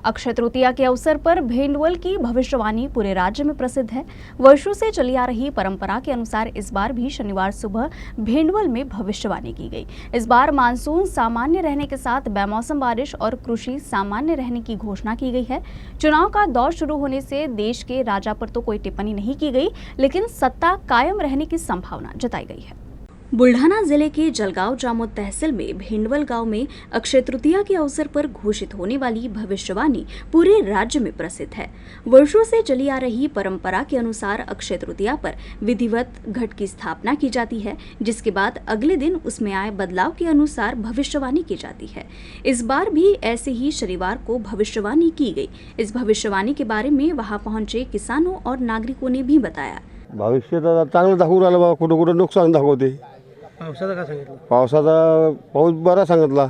अक्षय तृतीया के अवसर पर भेंडवल की भविष्यवाणी पूरे राज्य में प्रसिद्ध है। वर्षों से चली आ रही परंपरा के अनुसार इस बार भी शनिवार सुबह भेंडवल में भविष्यवाणी की गई। इस बार मानसून सामान्य रहने के साथ बेमौसम बारिश और कृषि सामान्य रहने की घोषणा की गई है। चुनाव का दौर शुरू होने से देश के राजा पर तो कोई टिप्पणी नहीं की गई, लेकिन सत्ता कायम रहने की संभावना जताई गई है। बुल्ढाना जिले के जलगांव जामोद तहसील में भेंडवल गांव में अक्षय तृतीया के अवसर पर घोषित होने वाली भविष्यवाणी पूरे राज्य में प्रसिद्ध है। वर्षों से चली आ रही परंपरा के अनुसार अक्षय तृतीया पर विधिवत घट की स्थापना की जाती है, जिसके बाद अगले दिन उसमें आए बदलाव के अनुसार भविष्यवाणी की जाती है। इस बार भी ऐसे ही शनिवार को भविष्यवाणी की गई। इस भविष्यवाणी के बारे में वहां पहुंचे किसानों और नागरिकों ने भी बताया। भविष्य चांगलं दाखवून राहिलं बाबा, कुठं कुठं नुकसान दाखवते। पावसाचं काय सांगितलं? पावसाचा पाऊस बरा सांगितला,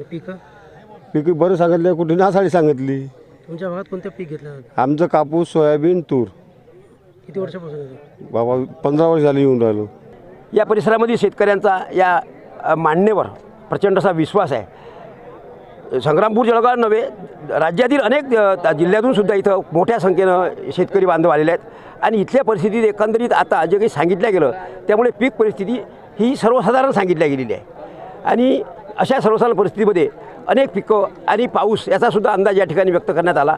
पिकं पीक बरं सांगितले, कुठे नासाडी सांगितली। तुमच्या भागात कोणतं पीक घेतलं जातं? आमचं कापूस, सोयाबीन, तूर किती वर्षापासून येतं? बाबा 15 वर्ष झाली येऊन राहिलो। या परिसरामध्ये शेतकऱ्यांचा या मांडणीवर प्रचंड असा विश्वास आहे। संग्रामपूर जळगाव नव्हे, राज्यातील अनेक जिल्ह्यातून सुद्धा इथं मोठ्या संख्येनं शेतकरी बांधव आलेले आहेत आणि इथल्या परिस्थितीत एकंदरीत आता जे काही सांगितलं गेलं त्यामुळे पीक परिस्थिती ही सर्वसाधारण सांगितल्या गेलेली आहे आणि अशा सर्वसाधारण परिस्थितीमध्ये अनेक पिकं आणि पाऊस याचासुद्धा अंदाज या ठिकाणी व्यक्त करण्यात आला।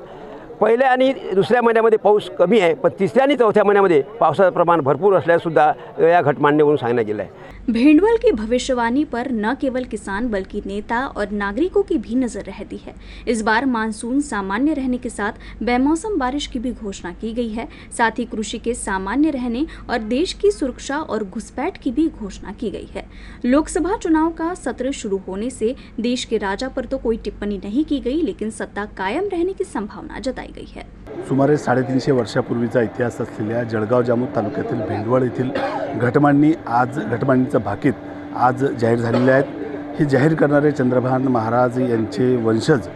पहिल्या आणि दुसऱ्या महिन्यामध्ये पाऊस कमी आहे, पण तिसऱ्या आणि चौथ्या महिन्यामध्ये पावसाचं प्रमाण भरपूर असल्यासुद्धा या घटमांडणीवरून सांगण्यात गेलं आहे। भेंडवल की भविष्यवाणी पर न केवल किसान बल्कि नेता और नागरिकों की भी नजर रहती है। इस बार मानसून सामान्य रहने के साथ बेमौसम बारिश की भी घोषणा की गई है। साथ ही कृषि के सामान्य रहने और देश की सुरक्षा और घुसपैठ की भी घोषणा की गई है। लोकसभा चुनाव का सत्र शुरू होने से देश के राजा पर तो कोई टिप्पणी नहीं की गई, लेकिन सत्ता कायम रहने की संभावना जताई गई है। सुमारे 350 वर्षापूर्वीचा इतिहास असलेल्या जळगाव जामोद तालुक्यातील भेंडवळ येथील घटमांडणीचं भाकीत आज जाहीर झालेले आहेत। हे जाहीर करणारे चंद्रभान महाराज यांचे वंशज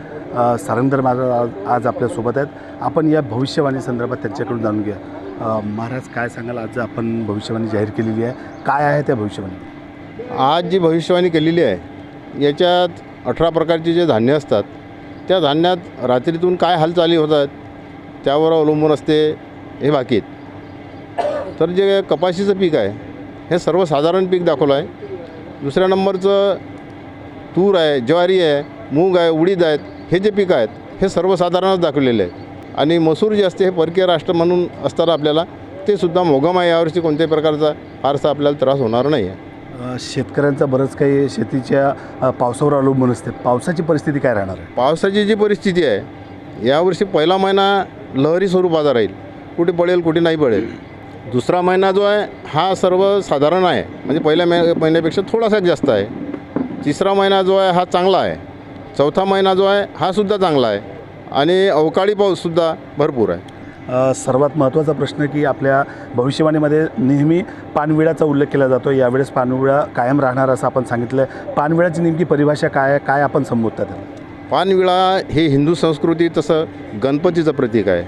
सारंगधर महाराज आज आपल्यासोबत आहेत। आपण या भविष्यवाणी संदर्भात त्यांच्याकडून जाणून घ्या। महाराज, काय सांगाल? आज आपण भविष्यवाणी जाहीर केलेली आहे, काय आहे त्या भविष्यवाणी? आज जी भविष्यवाणी केलेली आहे याच्यात 18 प्रकारचे जे धान्य असतात त्या धान्यात रात्रीतून काय हालचाली होतात त्यावर अवलंबून असते हे भाकीत। तर जे कपाशीचं पीक आहे हे सर्वसाधारण पीक दाखवलं आहे। दुसऱ्या नंबरचं तूर आहे, ज्वारी आहे, मूग आहे, उडीद आहेत, हे जे पीक आहेत हे सर्वसाधारणच दाखवलेले आहेत। आणि मसूर जे असते हे परकीय राष्ट्र म्हणून असताना आपल्याला ते सुद्धा मोगम आहे। यावर्षी कोणत्याही प्रकारचा फारसा आपल्याला त्रास होणार नाही आहे। शेतकऱ्यांचा बरंच काही शेतीच्या पावसावर अवलंबून असते। पावसाची परिस्थिती काय राहणार आहे? पावसाची जी परिस्थिती आहे यावर्षी पहिला महिना लहरी स्वरूपाचा राहील, कुठे पडेल कुठे नाही पडेल। दुसरा महिना जो आहे हा सर्वसाधारण आहे, म्हणजे पहिल्या महिन्यापेक्षा थोडासा जास्त आहे। तिसरा महिना जो आहे हा चांगला आहे। चौथा महिना जो आहे हा सुद्धा चांगला आहे आणि अवकाळी पाऊससुद्धा भरपूर आहे। सर्वात महत्त्वाचा प्रश्न की आपल्या भविष्यवाणीमध्ये नेहमी पानविड्याचा उल्लेख केला जातो। यावेळेस पानविडा कायम राहणार असं आपण सांगितलं आहे। पानविड्याची नेमकी परिभाषा काय आहे, काय आपण संबोधता त्याला? पानविळा हे हिंदू संस्कृती तसं गणपतीचं प्रतीक आहे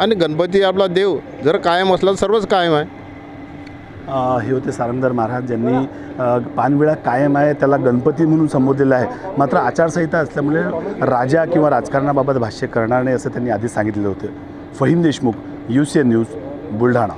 आणि गणपती आपला देव जर कायम असला तर सर्वच कायम आहे। हे होते सारंगधर महाराज ज्यांनी पानविळा कायम आहे त्याला गणपती म्हणून संबोधलेलं आहे। मात्र आचारसंहिता असल्यामुळे राजा किंवा राजकारणाबाबत भाष्य करणार नाही असं त्यांनी आधी सांगितलेलं होतं। Faheem Deshmukh, UCN news, Buldhana.